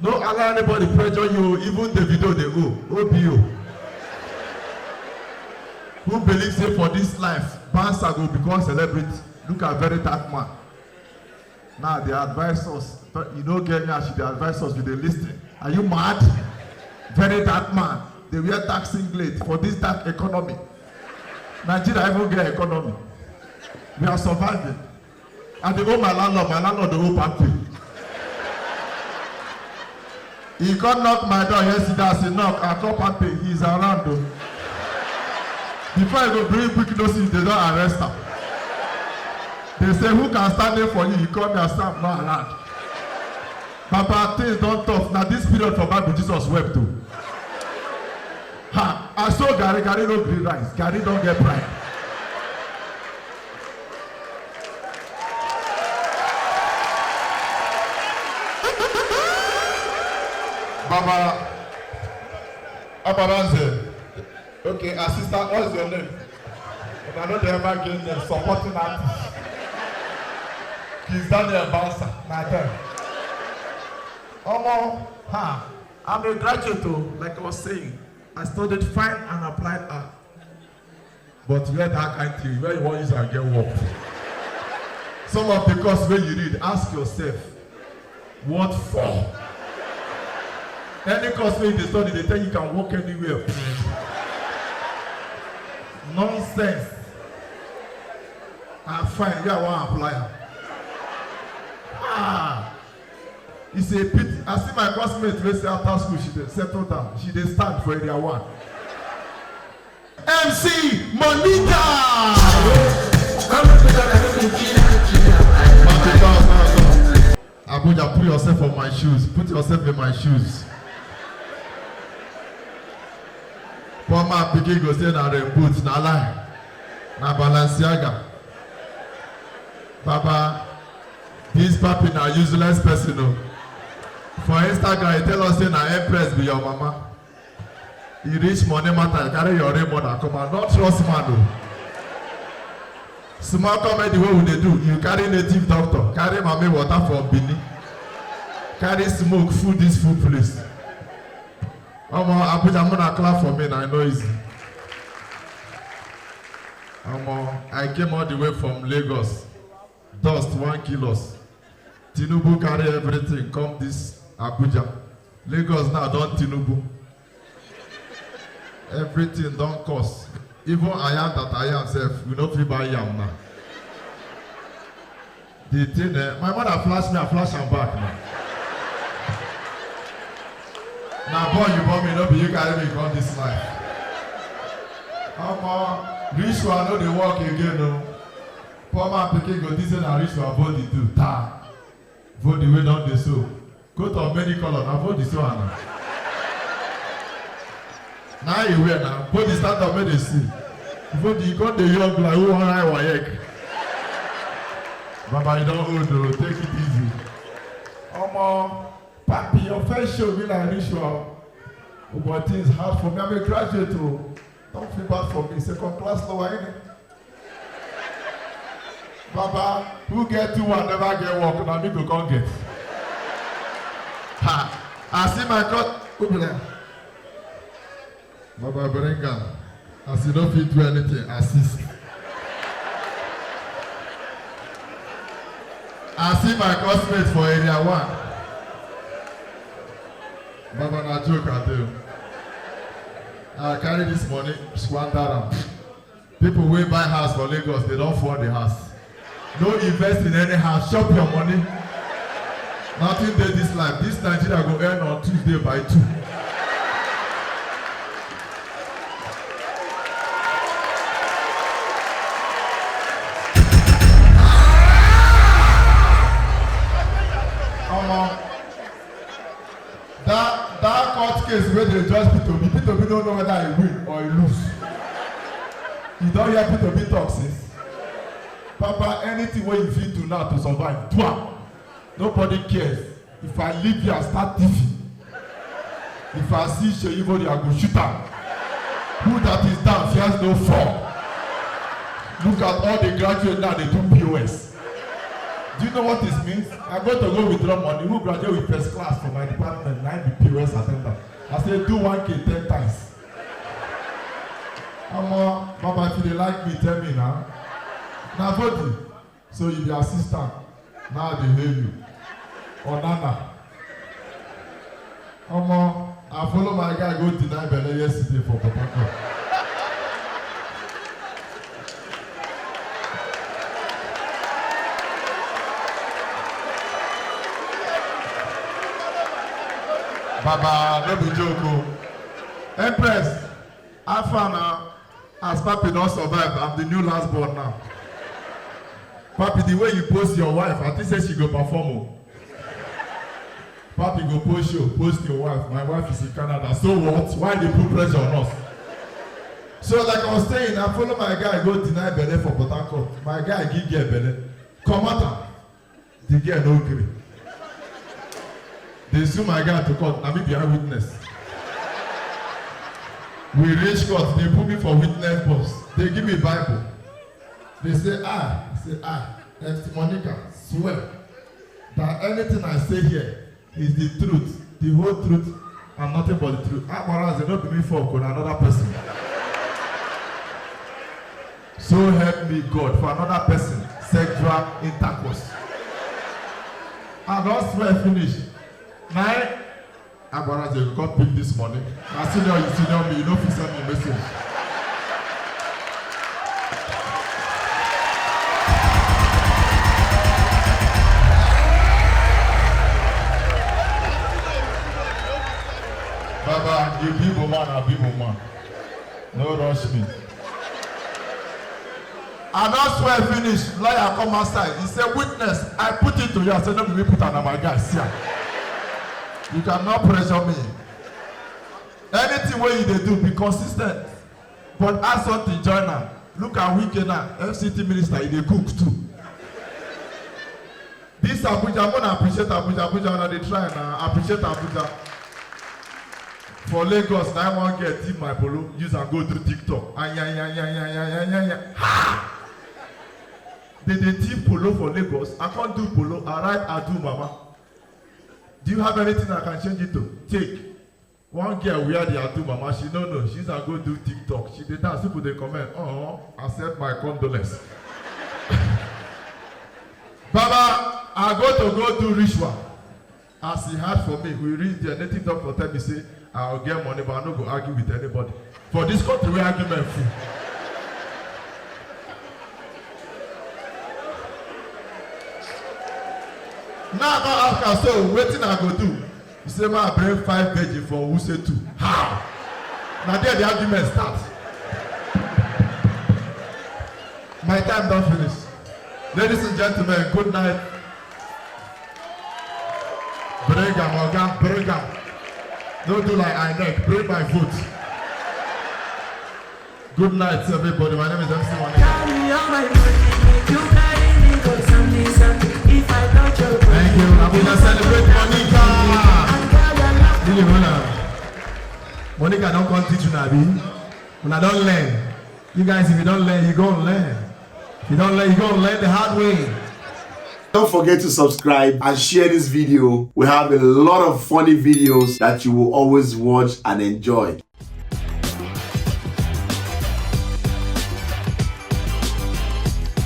No allow anybody pressure you, even davido they go. OBO. Who believes say for this life, Bansa will become celebrity? Look at very dark man. Now they advise us. You don't get me as they advise us with the listing. Are you mad? Very dark man. They wear dark singlet for this dark economy. Nigeria even get economy. We are surviving. And they owe my landlord they owe Papi. He can't knock my door yesterday as he knock. I call Papi, he's around though. Before I go bring quick notice, they don't arrest him. They say, who can stand there for you? You call me and say, I'm not around. Papa, things don't tough. Now this period for Bible, Jesus wept too. Ha! I saw Gary no green rice. Gary don't get pride. Baba, Ababanze. Okay, assistant, what's your name? If I know they ever get them supporting artist. He's Daniel Bansa, my turn. I'm a graduate too, like I was saying. I studied fine and applied art. But where that kind of thing, where you want to use and get work. Some of the courses where you read, ask yourself, what for? Any course where you study, they tell you can work anywhere. Nonsense. I'm fine, you are one applier. It's a pity. I see my classmate wey say after school she dey settle down. She dey stand for area 1. MC Monita. Abuja, put yourself on my shoes. Put yourself in my shoes. Poor man pikin go say na rain boot, na lie. Na Balenciaga. Baba, this Papi na useless person o. For Instagram, he tell us say na empress be your mama. You reach money matter, carry your rain mother come and not trust man o. Small comedy wey we dey do, you carry native doctor, carry mami water for Benin, carry smoke full this food place. Omo, Abuja muna clap for me na I know easy. Omo, I came all the way from Lagos. Dust 1 kilos. Tinubu carry everything come this Abuja. Lagos now don Tinubu. Everything don cost. Even I am that I am self, we no fit buy yam now. The thing, my mother flash me, I flash am back now. Now boy, you born me, no be you carry me come this life. Rich one no dey work again no. Poor man pikin go this na rich one body do. Ta. Vote the way down the soul. Coat of many colors, now vote this one. Now you wear now, put the stand up, make they see. Vote the got the young like who want I wayek. Baba, you don't hold though, take it easy. Papi, your first show be like ritual. But things hard for me. I'm a graduate too. Don't feel bad for me. Second class lower, innit? Baba, who get 2 and never get work, now me go come get. Ha! I see my cut. Who be there? Baba Berenga. As you don't fit do anything, assist. I see my classmate for area 1. Baba na joke I tell you. I carry this money, squander am. People wey buy house for Lagos, they don't afford the house. No invest in any house, shop your money. Nothing dey this life. This Nigeria go end on Tuesday by 2. That court case where they judge P2B don't know whether he win or he lose. You don't hear P2B talk since. Papa, anything wey you fit do now to survive, do am. Nobody cares. If I leave here and start TV, if I see Sheyibodi, I go shoot am. Who that is down fears no fall. Look at all the graduates now, they do POS. Do you know what this means? I'm going to go withdraw money. Who graduate with first class from my department? be POS attendant. I say do 1K 10 times. Baba, if you like me, tell me now. Now body. So you be assistant. Now they hear you. Or Nana. I follow my guy go deny Bele yesterday for Papi. Baba, no be joke. Empress, Alpha now, as Papi don't survive, I'm the new last born now. Papi, the way you post your wife, I think say she go perform. Papi go post your wife. My wife is in Canada. So what? Why they put pressure on us? So like I was saying, I follow my guy go deny Bele for Port Harcourt. My guy give get Bele. Come out. The girl no gree. They sue my guy to court. Now me be a witness. We reach court. They put me for witness box. They give me Bible. They say MC Monica, swear that anything I say here is the truth, the whole truth, and nothing but the truth. Akbaraz, they don't be me for another person. So help me God for another person, sexual intercourse. I don't swear finish. Now, Akbaraz, you got pick this morning. I see you senior me, you know if you send me a message. Baba, you be woman, I be woman. No rush me. I don't swear finish. Lawyer come outside. He said, witness, I put it to you. I said, no, we put on my guys here. You cannot pressure me. Anything where you do, be consistent. But ask something, join her. Look at weekend now. FCT minister, he cook too. This Abuja, I'm going to appreciate Abuja. Abuja, they try now. Appreciate Abuja. For Lagos, I want to get my polo, use and go through TikTok. They team polo for Lagos. I can't do polo. I write, I do mama. Do you have anything I can change it to? Take. One girl wear the Adu mama. She no. She's a go do TikTok. She did that. People they comment. Accept my condolence. Baba, I go do ritual. As he had for me, we read the native doctor tell me say, I'll get money, but I'm not going to argue with anybody. For this country, we argument free. Now I ask her, so waiting I go do. You say, I bring 5 veggies for who say 2. How? Now there the argument starts. My time don't finish. Ladies and gentlemen, good night. Bring them. Don't do like I neck. Bring my foot. Good night, everybody. My name is MC Monica. Thank you. I'm going to celebrate Monica. Monica, don't come teach you, Nabi. When I don't learn. You guys, if you don't learn, you go and learn. If you don't learn, you go and learn the hard way. Don't forget to subscribe and share this video. We have a lot of funny videos that you will always watch and enjoy.